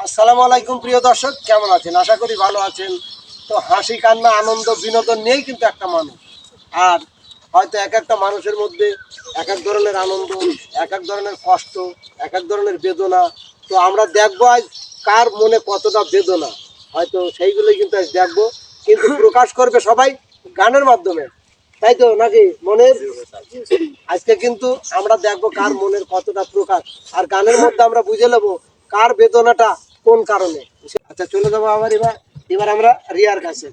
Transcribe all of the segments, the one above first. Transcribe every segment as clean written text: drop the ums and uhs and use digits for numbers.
আসসালামু আলাইকুম প্রিয় দর্শক, কেমন আছেন? আশা করি ভালো আছেন। তো হাসি কান্না আনন্দ বিনোদন নিয়েই কিন্তু একটা মানুষ। আর হয়তো এক একটা মানুষের মধ্যে এক এক ধরনের আনন্দ, এক এক ধরনের কষ্ট, এক এক ধরনের বেদনা। তো আমরা দেখবো আজ কার মনে কতটা বেদনা, হয়তো সেইগুলোই কিন্তু আজ দেখবো। কিন্তু প্রকাশ করবে সবাই গানের মাধ্যমে, তাই তো নাকি মনের? আজকে কিন্তু আমরা দেখবো কার মনের কতটা প্রকাশ, আর গানের মধ্যে আমরা বুঝে নেবো কার বেদনাটা কোন কারণে। আচ্ছা, চলে যাবো আবার এবার এবার আমরা রিয়ার কাছে।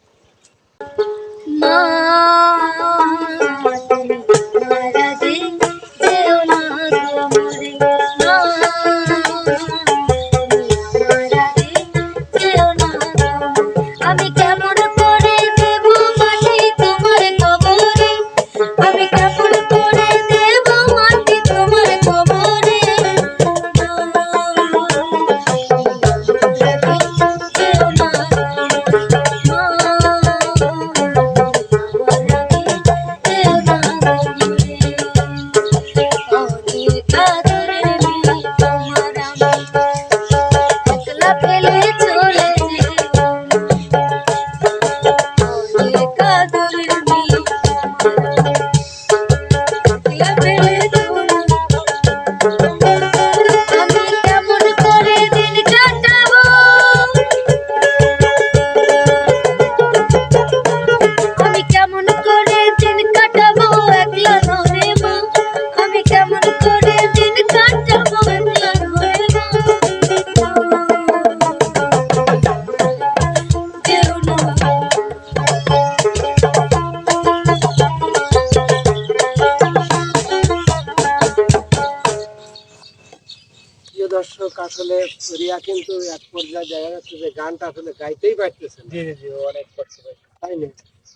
দর্শক, আসলে রিয়া কিন্তু এক পর্যায়ে দেখা যাচ্ছে যে গানটা আসলে গাইতেই পারতেছে না। জি অনেক কষ্ট, তাই না?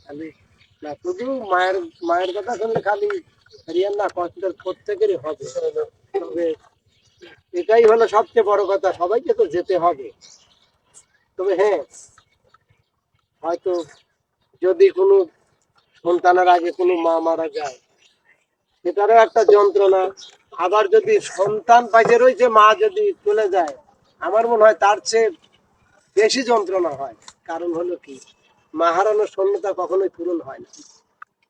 খালি না, শুধু মায়ের মায়ের কথা শুনলে খালি রিয়ার না কষ্টের প্রত্যেকেরই হবে। তবে এটাই হলো সবচেয়ে বড় কথা, সবাইকে তো যেতে হবে। তবে হ্যাঁ, হয়তো যদি কোনো সন্তানের আগে কোনো মা মারা যায়, সেটারও একটা যন্ত্রণা। আবার যদি সন্তান পাইতে রয়েছে, মা যদি চলে যায়, আমার মনে হয় তার চেয়ে বেশি যন্ত্রণা হয়। কারণ হলো কি, মা হারানোর শূন্যতা কখনোই পূরণ হয় না।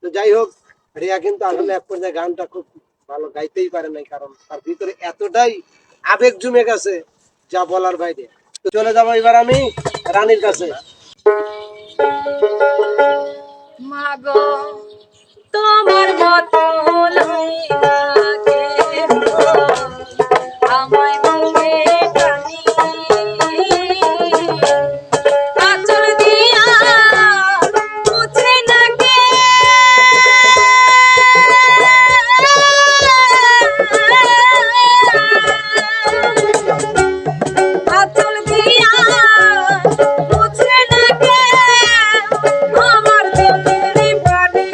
তো যাই হোক, রিয়া কিন্তু আসলে এক পর্যায়ে গানটা খুব ভালো গাইতেই পারে নাই, কারণ তার ভিতরে এতটাই আবেগ জমে গেছে যা বলার বাইরে। তো চলে যাবো এবার আমি রানীর কাছে। মাগো তোমার মতো আমায় বলে প্রাণী আচল দিয়া মুছে নাকে আচল দিয়া মুছে নাকে আমার চোখের পানি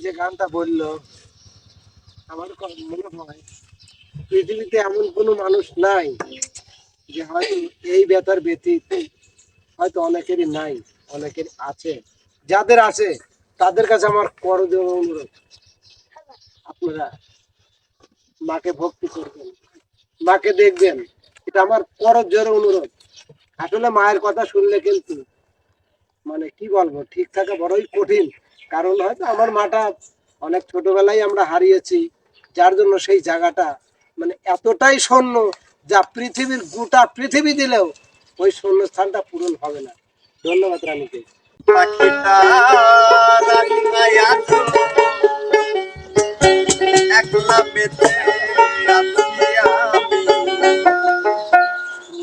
যে গানটা বললো আমার মনে হয় পৃথিবীতে এমন কোনো মানুষ নাই যে হয়তো এই ব্যথার ব্যতীত হয়তো অনেকেরই নাই, অনেকের আছে। যাদের আছে তাদের কাছে আমার করজোড়ে অনুরোধ, আপনারা মাকে ভক্তি করবেন, মাকে দেখবেন, এটা আমার করজোড়ে অনুরোধ। আসলে মায়ের কথা শুনলে কিন্তু মানে কি বলবো, ঠিক থাকা বড়ই কঠিন। কারণ হয়তো আমার মাটা অনেক ছোটবেলায় আমরা হারিয়েছি, যার জন্য সেই জায়গাটা মানে এতটাই শূন্য, যা পৃথিবীর গোটা পৃথিবী দিলেও ওই শূন্য স্থানটা পূরণ হবে না। ধন্যবাদ রানীকে। পাখিটা রাখিয়া আছো, একলা বেঁচে আছি আমি,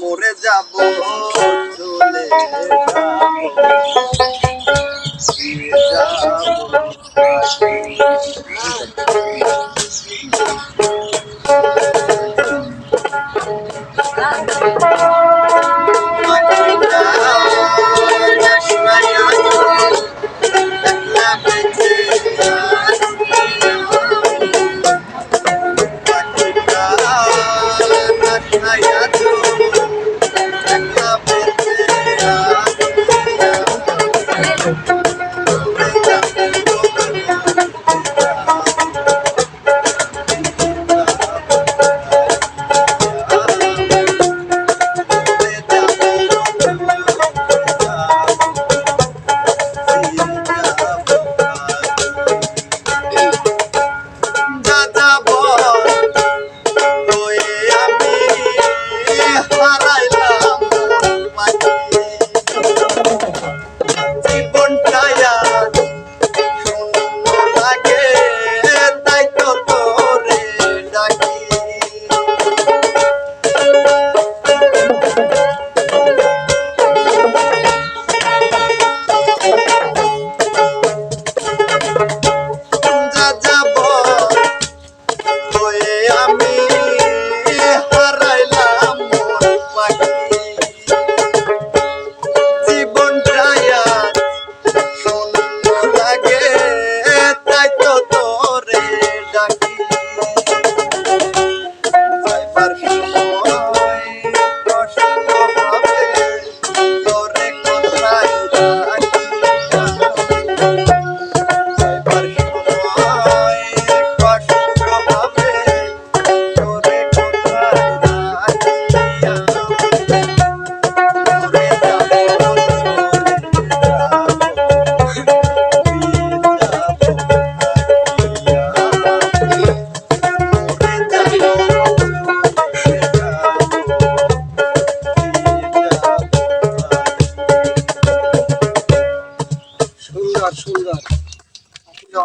মরে যাব চলে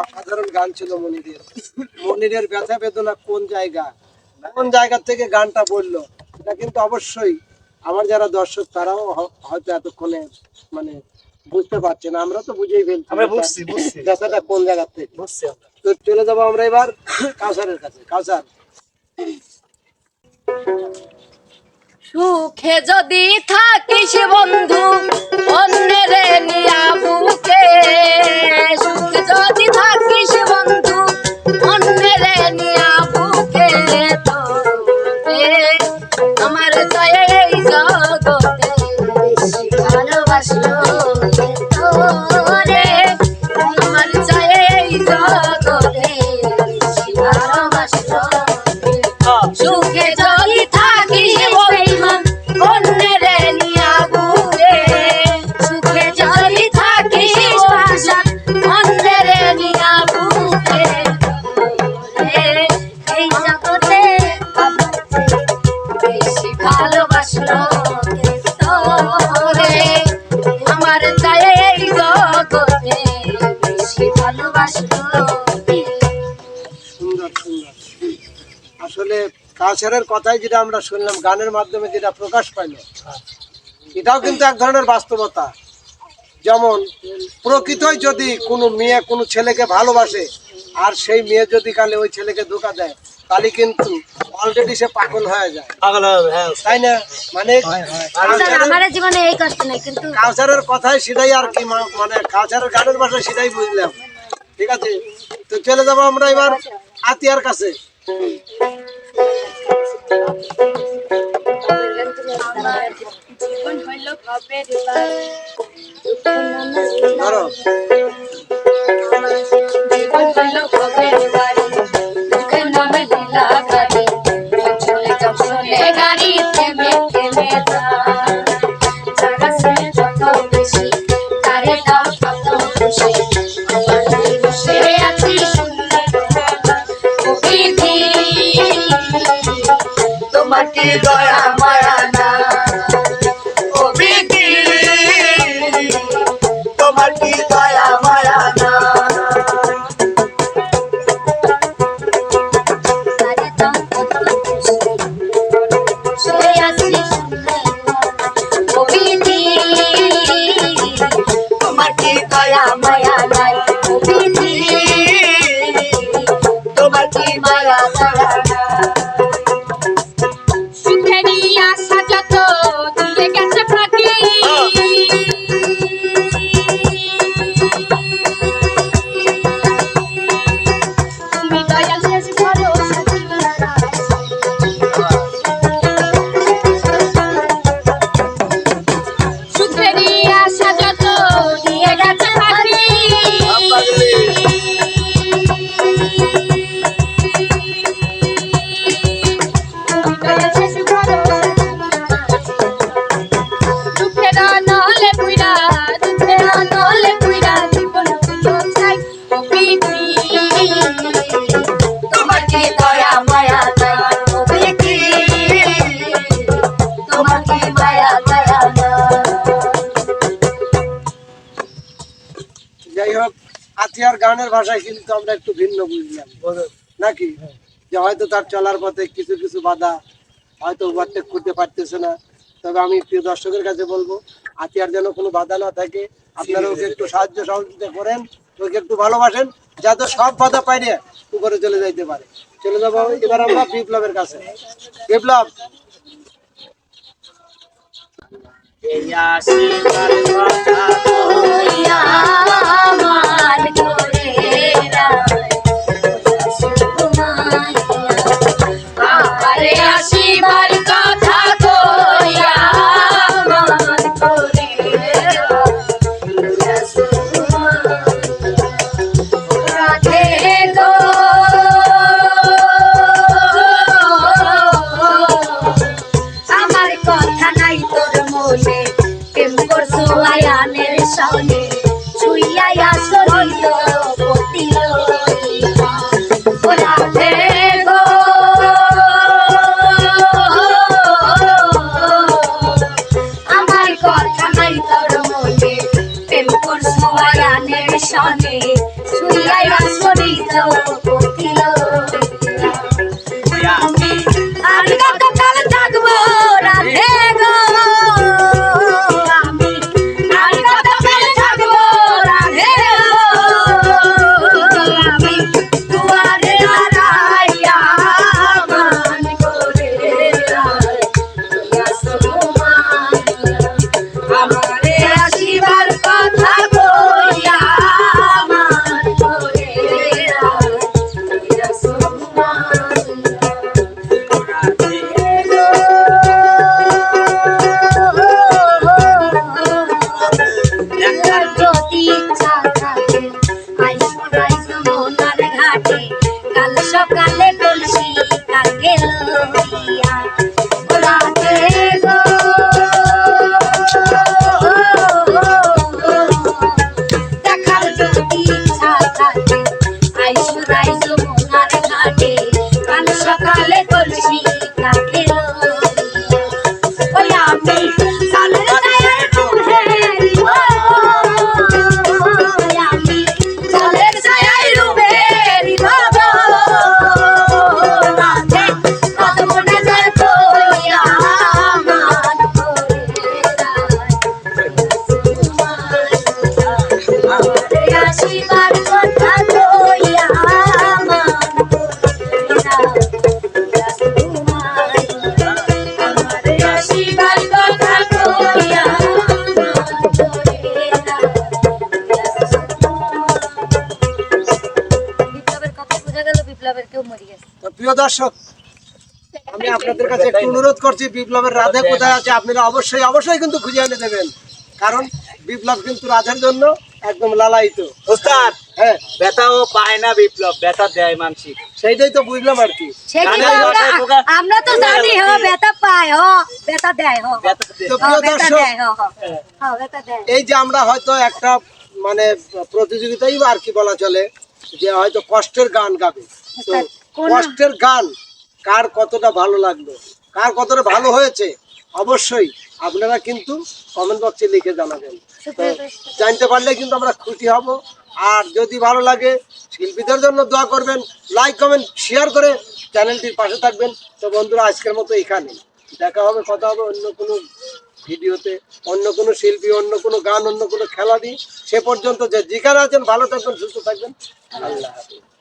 অসাধারণ গান ছিল মনিরের। মনিরের ব্যথা বেদনা কোন জায়গা থেকে গানটা বললো, এটা কিন্তু অবশ্যই আমার যারা দর্শক তারাও হয়তো এতক্ষণে মানে বুঝতে পারছে না, আমরা তো বুঝেই ফেলছি আমরা বুঝছি ব্যথাটা কোন জায়গা থেকে। বুঝছি আমরা। তো চলে যাবো আমরা এবার কাউসারের কাছে। কাউসার, সুখে যদি থাকিস বন্ধু অন্যের নিয়া বুকে, সুখে যদি থাকিস বন্ধু অন্যের নিয়া বুকে, তোরে আমার জয় এই জগতে বেশি ভালোবাসলো তোরে, আমার জয় এই জগতে বেশি ভালোবাসলো। সুখে যদি থাকিস অন্যের নিয়া বুকে, সুখে যদি থাকিস অন্যের নিয়া বুকে, এই জগতে বেশি ভালোবাসলো তোরে, আমার চাই এই জগতে বেশি ভালোবাসলো। সুন্দর সুন্দর। আসলে কাউসারের কথাই যেটা আমরা শুনলাম, গানের মাধ্যমে যেটা প্রকাশ পাইলো, এটাও কিন্তু এক ধরনের বাস্তবতা। যেমন প্রকৃতই যদি কোনো মেয়ে কোনো ছেলেকে ভালোবাসে আর সেই মেয়ে যদি কালে ওই ছেলেকে ধোঁকা দেয়, তাহলে কিন্তু অলরেডি সে পাগল হয়ে যায়, তাই না? মানে আমার জীবনে এই কষ্ট নেই, কিন্তু কাউসারের কথাই সেটাই আর কি, মানে কাউসারের গানের ভাষায় সেটাই বুঝলাম ঠিক আছে, তো চলে যাবো আমরা এবার আতিয়ার কাছে। আমার জীবন হইল খপের বাড়ি, ধরো জীবন হইল খপের বাড়ি, দুঃখের নামে দিলা গাড়ি, চলে যাও চলে গাড়ি থেমে থেমে যায়। জায়গা ছেড়ে যত বেশি তারে দাও তত খুশি, আমার বসে আছি শুনলে ও বিধি, তোমার কি দয়া মায়া না, ও বিধি তোমার কি দয়া মায়া না। তারে দাও তত খুশি, বসে আছি শুনলে ও বিধি, তোমার কি দয়া মায়া নাই, ও বিধি, তোমার কি মায়া দয়া নাই। সুখেরই আশা যত দিয়ে গেছে ফাঁকি, তুমি দয়াল শেষ ভরসা দিলা না। সুখেরই আশা যত দিয়ে গেছে ফাঁকি, তুমি দয়াল শেষ ভরসা দিলা না। দুঃখের নলে পুইরা, দুঃখের নলে পুইরা জীবন হইল ছাই, ও বিধি, তোমার কি দয়া মায়া নাই, ও বিধি, তোমার কি মায়া দয়া নাই। যাই হোক, আতিয়ার গানের ভাষায় কিন্তু আমরা একটু ভিন্ন বুঝলাম নাকি, যে হয়তো তার চলার পথে কিছু কিছু বাধা হয়তো ওভারটেক করতে পারতেছে না। তবে আমি প্রিয় দর্শকের কাছে বলবো, আতিয়ার যেন কোনো বাধা না থাকে, আপনারা ওকে একটু সাহায্য সহযোগিতা করেন, ওকে একটু ভালোবাসেন, যাতে সব বাধা পাইরে উপরে চলে যাইতে পারে। চলে যাবো এবার আমরা বিপ্লবের কাছে। বিপ্লব, এই আশীর্বাদ কথা ওইয়া আমার ঘরে রায়, আমারে আসিবার কথা কইয়া আমার ঘরে রাধে গো, আমার কথা নাই তোর মনে, প্রেম করছো আয়ানের সামনে, ছুইয়া আসরিল পতিল ও রাধে গো, আমার কথা নাই তোর মনে, প্রেম করছো আয়ানের সামনে, ছুইয়া আসরিল পতিল। আমি কতকাল থাকবো রাধে গো, আমি কতকাল থাকবো রাধে গো, আমি দুয়ারে দাঁড়াইয়া মান করে রায়, আমারে আসিবার কথা কইয়া মান করে রায়, যদি ইচ্ছা থাকে আইসুরাই যমুনার ঘাটে, কাল সকালে কলসি কাকে লইয়া ও রাধে গো, দেখার যদি ইচ্ছা থাকে আইসুরাই যমুনার ঘাটে, কাল সকালে কলসি কাকে লইয়া, ওই আমি সালের ছায়ার রুহের আমি সালের ছায়ার রুহের বাবা, রাধে কত মনে যায় কইয়া মান করে রায়, আমারে আসিবার কথা কইয়া মান করে রায়, আমারে আসিবার কথা কইয়া মান করে রায়। প্রিয় দর্শক, আমি আপনাদের কাছে একটু অনুরোধ করছি, বিপ্লবের রাধে কোথায় আছে আপনারা অবশ্যই অবশ্যই কিন্তু খুঁজে এনে দেবেন, কারণ বিপ্লব কিন্তু রাধের জন্য একদম লালায়িত। ওস্তাদ হ্যাঁ, ব্যথাও পায় না বিপ্লব, ব্যথা দেয় মানসিক। সেইটাই তো বুঝলাম আর কি। আমরা তো জানি ব্যথা পায়, ব্যথা দেয়, ব্যথা দেয়। তো প্রিয় ব্যথা দর্শক, দেয়, ব্যথা দেয়। এই যে আমরা হয়তো একটা মানে প্রতিযোগিতাই আর কি বলা চলে, যে হয়তো কষ্টের গান গাবে, তো কষ্টের গান কার কতটা ভালো লাগলো, কার কতটা ভালো হয়েছে, অবশ্যই আপনারা কিন্তু কমেন্ট বক্সে লিখে জানাবেন। তো জানতে পারলে কিন্তু আমরা খুশি হব। আর যদি ভালো লাগে শিল্পীদের জন্য দোয়া করবেন, লাইক কমেন্ট শেয়ার করে চ্যানেলটির পাশে থাকবেন। তো বন্ধুরা, আজকের মতো এখানে দেখা হবে, কথা হবে অন্য কোনো ভিডিওতে, অন্য কোনো শিল্পী, অন্য কোনো গান, অন্য কোনো খেলা দিই। সে পর্যন্ত যে যেখানে আছেন ভালো থাকবেন, সুস্থ থাকবেন। আল্লাহ হাফেজ।